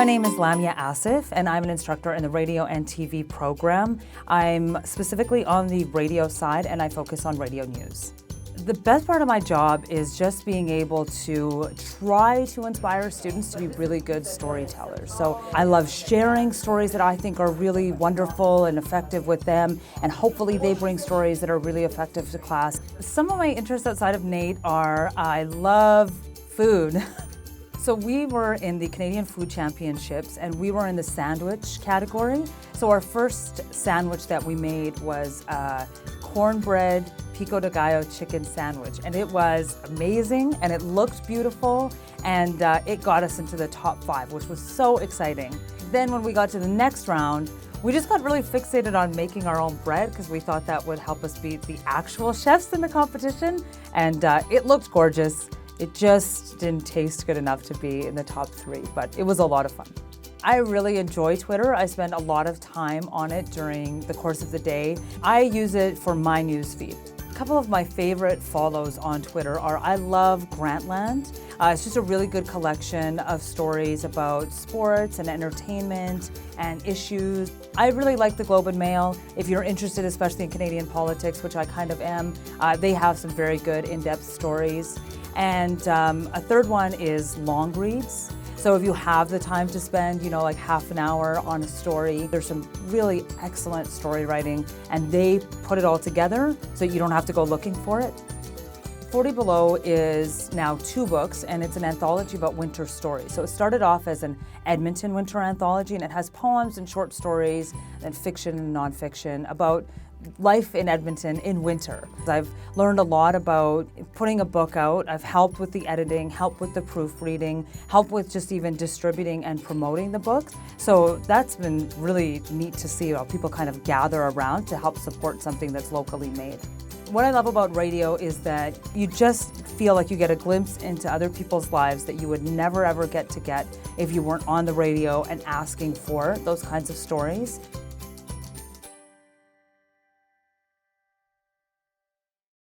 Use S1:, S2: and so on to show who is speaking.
S1: My name is Lamya Asiff, and I'm an instructor in the radio and TV program. I'm specifically on the radio side, and I focus on radio news. The best part of my job is just being able to try to inspire students to be really good storytellers. So I love sharing stories that I think are really wonderful and effective with them, and hopefully they bring stories that are really effective to class. Some of my interests outside of NAIT are I love food. So we were in the Canadian Food Championships, and we were in the sandwich category. So our first sandwich that we made was a cornbread pico de gallo chicken sandwich, and it was amazing, and it looked beautiful, and it got us into the top 5, which was so exciting. Then when we got to the next round, we just got really fixated on making our own bread because we thought that would help us beat the actual chefs in the competition, and it looked gorgeous. It just didn't taste good enough to be in the top 3, but it was a lot of fun. I really enjoy Twitter. I spend a lot of time on it during the course of the day. I use it for my news feed. A couple of my favorite follows on Twitter are I love Grantland. It's just a really good collection of stories about sports and entertainment and issues. I really like the Globe and Mail. If you're interested, especially in Canadian politics, which I kind of am, they have some very good in-depth stories. And a third one is long reads. So if you have the time to spend, like half an hour on a story, there's some really excellent story writing, and they put it all together so you don't have to go looking for it. 40 Below is now 2 books, and it's an anthology about winter stories. So it started off as an Edmonton winter anthology, and it has poems and short stories and fiction and nonfiction about life in Edmonton in winter. I've learned a lot about putting a book out. I've helped with the editing, helped with the proofreading, helped with just even distributing and promoting the book. So that's been really neat to see how people kind of gather around to help support something that's locally made. What I love about radio is that you just feel like you get a glimpse into other people's lives that you would never ever get if you weren't on the radio and asking for those kinds of stories.